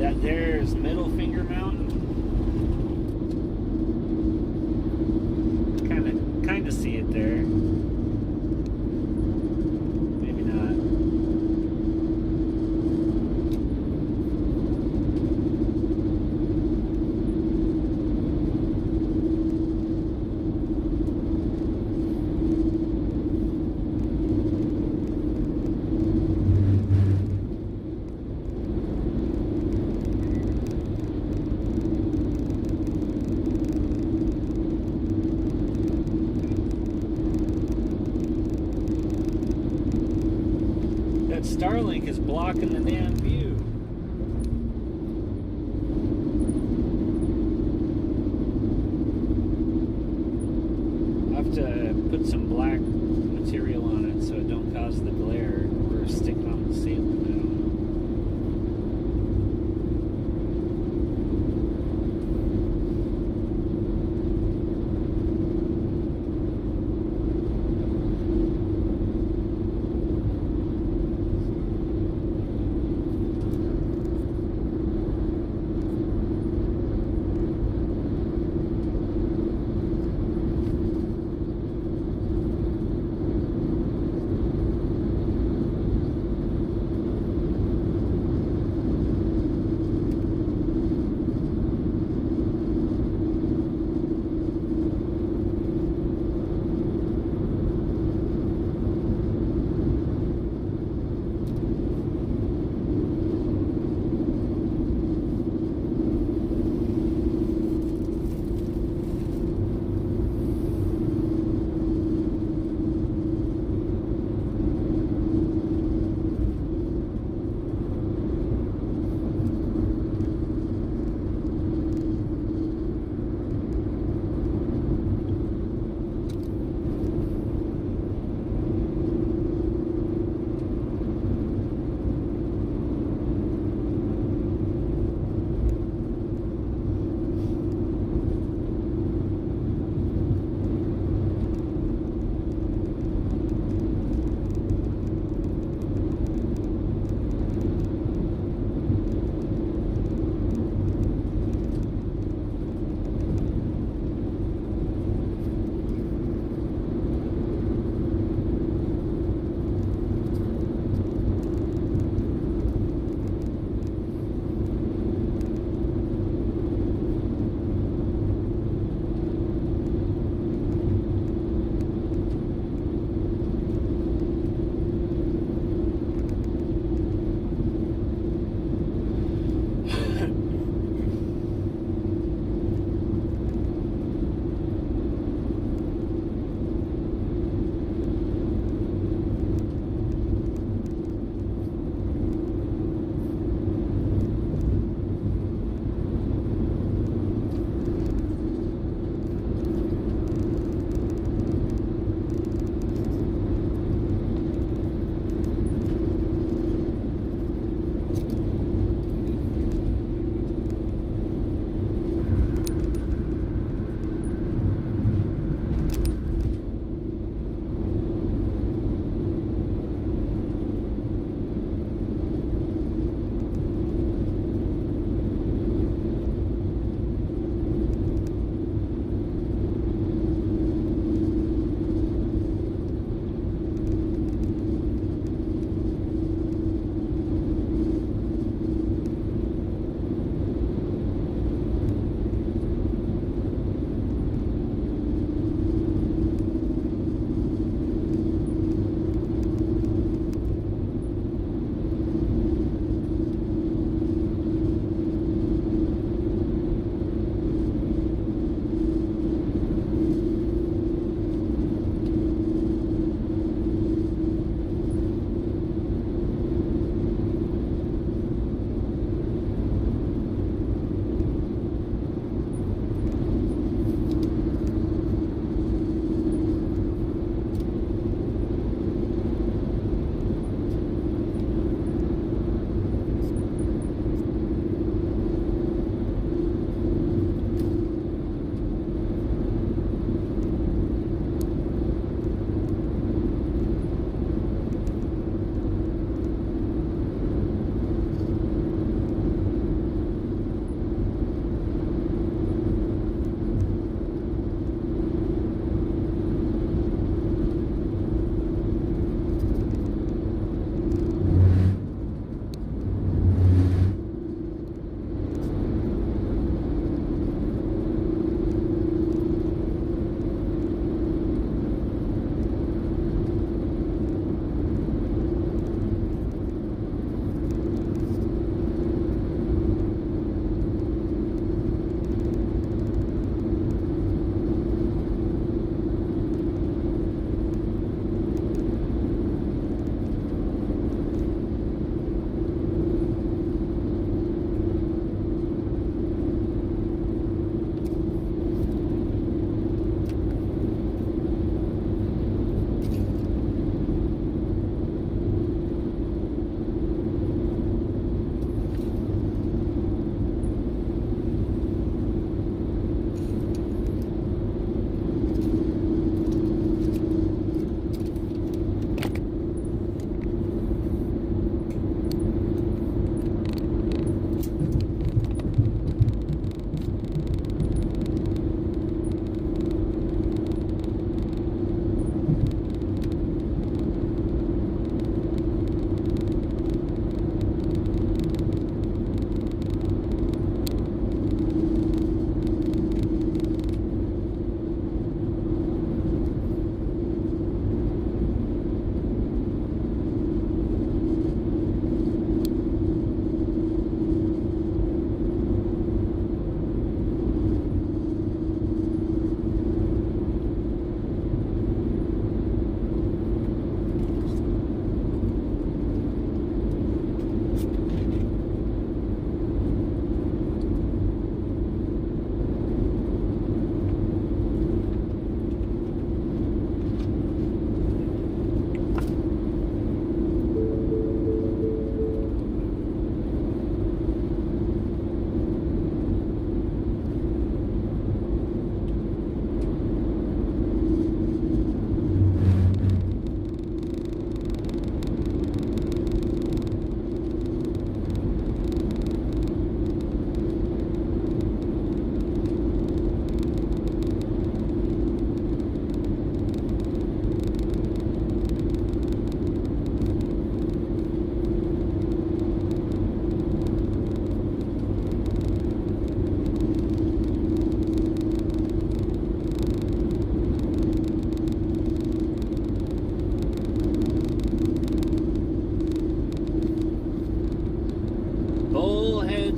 That there's Middle Finger Mountain. Kind of see it there. Maybe not. That Starlink is blocking the damn view. I have to put some black material on it so it don't cause the glare, or stick it on the ceiling. I don't know.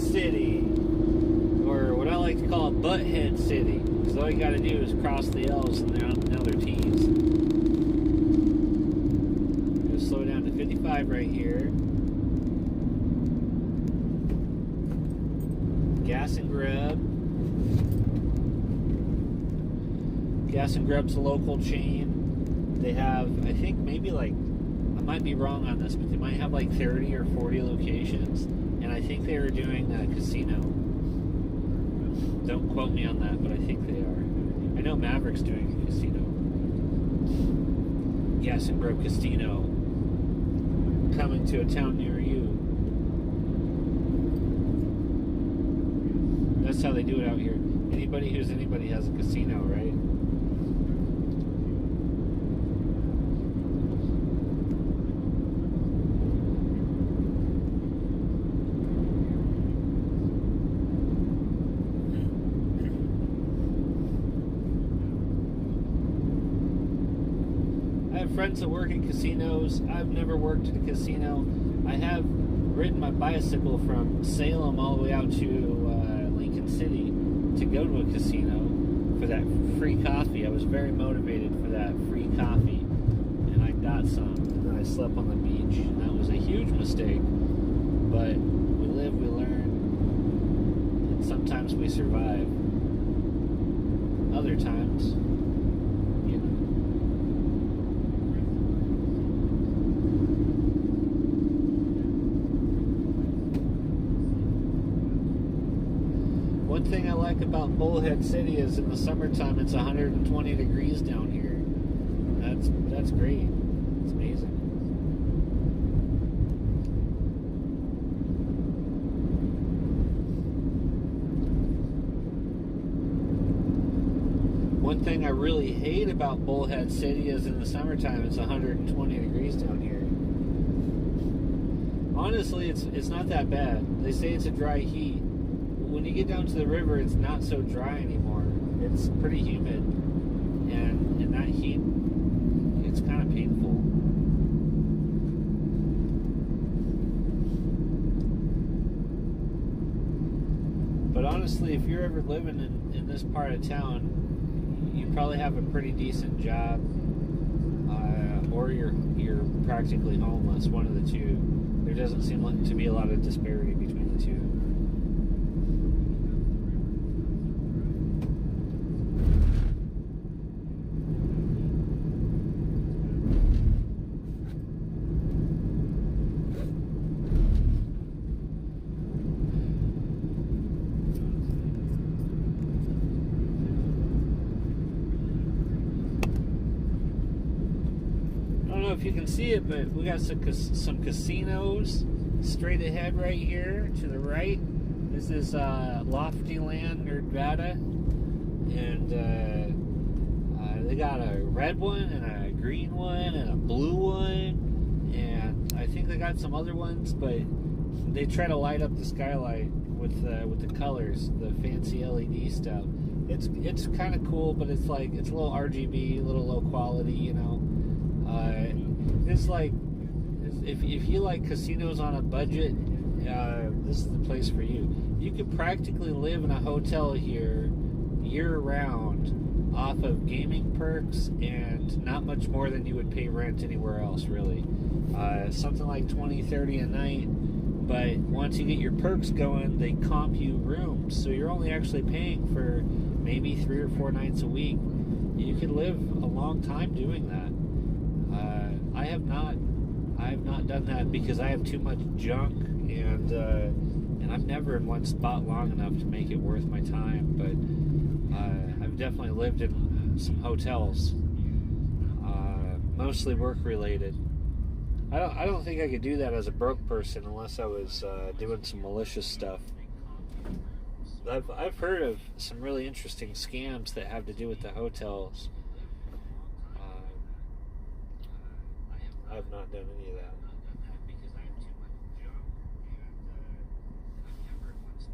Bullhead City, or what I like to call Butthead City, because all you got to do is cross the L's and now they're T's. Gonna slow down to 55 right here. Gas and Grub. Gas and Grub's a local chain. They have, I think, maybe like, I might be wrong on this, but they might have like 30 or 40 locations. And I think they were doing a casino. Don't quote me on that, but I think they are. I know Maverick's doing a casino. Gas and Grub Casino. Coming to a town near you. That's how they do it out here. Anybody who's anybody has a casino, right? I have friends that work in casinos. I've never worked at a casino. I have ridden my bicycle from Salem all the way out to Lincoln City to go to a casino for that free coffee. I was very motivated for that free coffee, and I got some, and then I slept on the beach, and that was a huge mistake. But we live, we learn, and sometimes we survive. Other times, you know. One thing I like about Bullhead City is in the summertime it's 120 degrees down here. That's great. It's amazing. One thing I really hate about Bullhead City is in the summertime it's 120 degrees down here. Honestly, it's not that bad. They say it's a dry heat. When you get down to the river, it's not so dry anymore. It's pretty humid, and in that heat, it's kind of painful. But honestly, if you're ever living in this part of town, you probably have a pretty decent job, or you're practically homeless. One of the two. There doesn't seem like to be a lot of disparity between the two. If you can see it, but we got some casinos straight ahead right here to the right. This is Lofty Land, Nevada, and they got a red one and a green one and a blue one, and I think they got some other ones, but they try to light up the skylight with the colors, the fancy LED stuff. It's kind of cool, but it's like it's a little RGB, a little low quality, you know. It's like if you like casinos on a budget, this is the place for you. You could practically live in a hotel here year-round off of gaming perks and not much more than you would pay rent anywhere else, really. Something like $20, $30 a night, but once you get your perks going, they comp you rooms, so you're only actually paying for maybe 3 or 4 nights a week. You could live a long time doing that. I have not done that because I have too much junk, and I've never in one spot long enough to make it worth my time. But I've definitely lived in some hotels, mostly work related. I don't think I could do that as a broke person unless I was doing some malicious stuff. I've heard of some really interesting scams that have to do with the hotels. I've not done any of that.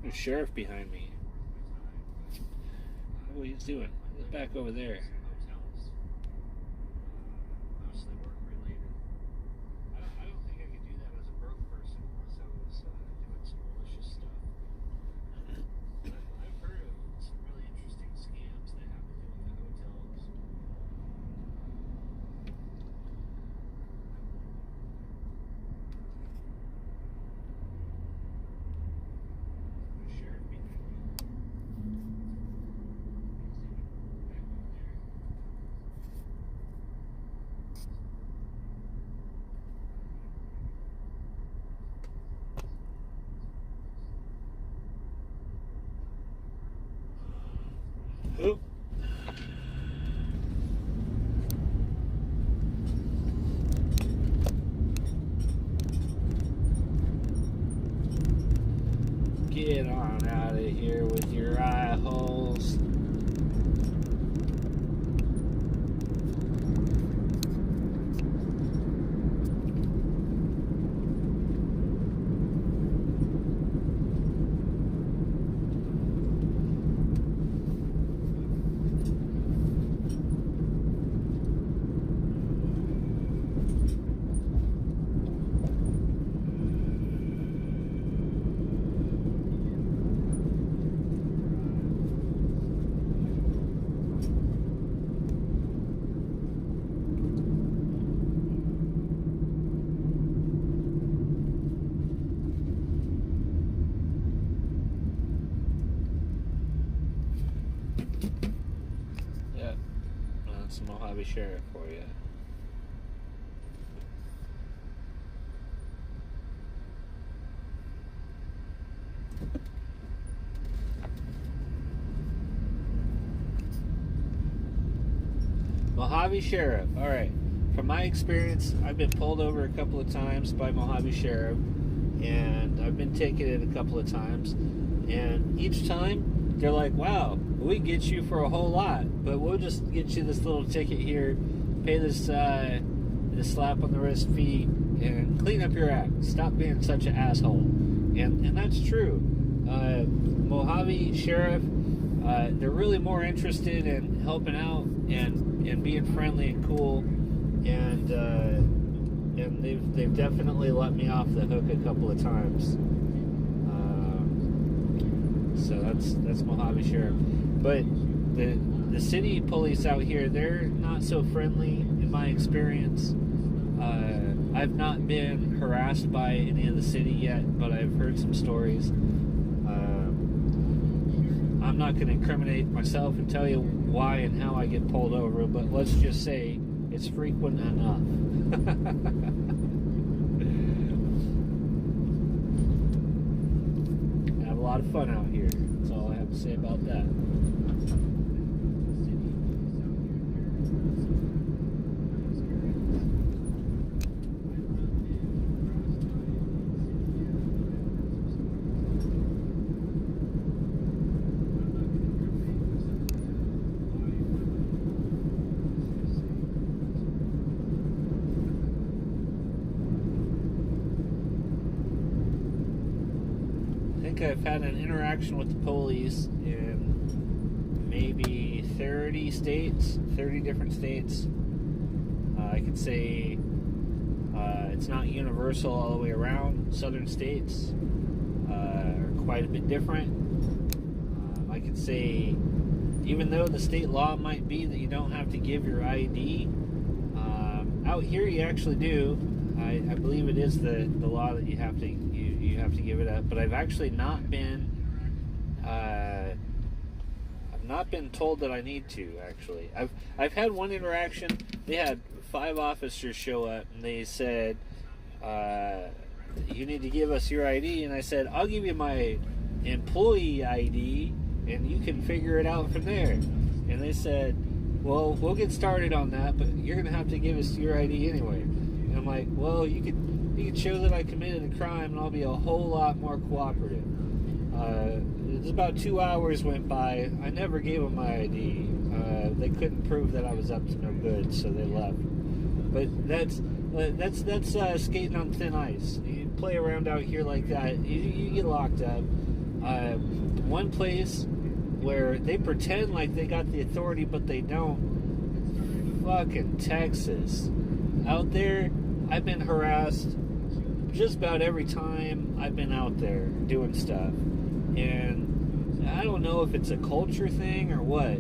There's a sheriff behind me. What he's doing? He's back over there. I don't think I could do that as a broke person unless I was doing some malicious stuff. Get on out of here with your eye holes. Mohave Sheriff for you. Mohave Sheriff. All right. From my experience, I've been pulled over a couple of times by Mohave Sheriff, and I've been ticketed a couple of times, and each time they're like, wow, we get you for a whole lot, but we'll just get you this little ticket here, pay this slap on the wrist fee, and clean up your act. Stop being such an asshole. And that's true. Mohave Sheriff, they're really more interested in helping out and being friendly and cool, and they've definitely let me off the hook a couple of times. So that's Mohave Sheriff. But the city police out here, they're not so friendly in my experience. I've not been harassed by any of the city yet, but I've heard some stories. I'm not going to incriminate myself and tell you why and how I get pulled over, but let's just say it's frequent enough. I have a lot of fun out here. That's all I have to say about that. I've had an interaction with the police in maybe 30 states, 30 different states. I could say it's not universal all the way around. Southern states are quite a bit different. I could say, even though the state law might be that you don't have to give your ID, out here you actually do. I believe it is the law that you have to give it up, but I've actually not been told that I need to. Actually, I've had one interaction. They had 5 officers show up, and they said, "You need to give us your ID." And I said, "I'll give you my employee ID, and you can figure it out from there." And they said, "Well, we'll get started on that, but you're gonna have to give us your ID anyway." And I'm like, "Well, you could show that I committed a crime, and I'll be a whole lot more cooperative." It's about 2 hours went by. I never gave them my ID. They couldn't prove that I was up to no good, so they left. But that's skating on thin ice. You play around out here like that, you get locked up. One place where they pretend like they got the authority, but they don't. Fucking Texas. Out there, I've been harassed just about every time I've been out there doing stuff. And I don't know if it's a culture thing or what,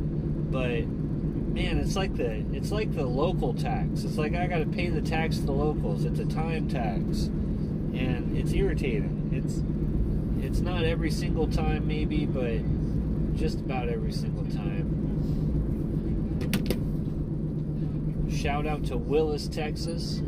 but man, it's like the local tax. It's like I got to pay the tax to the locals. It's a time tax, and it's irritating. It's not every single time maybe, but just about every single time. Shout out to Willis, Texas.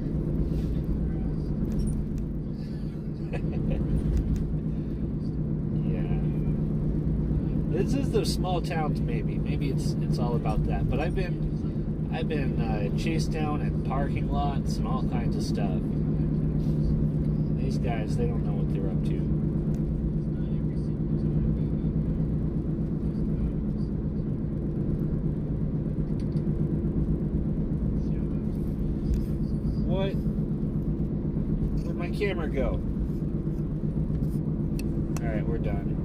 This is those small towns, maybe. Maybe it's all about that. But I've been chased down in parking lots and all kinds of stuff. These guys, they don't know what they're up to. What? Where'd my camera go? Alright, we're done.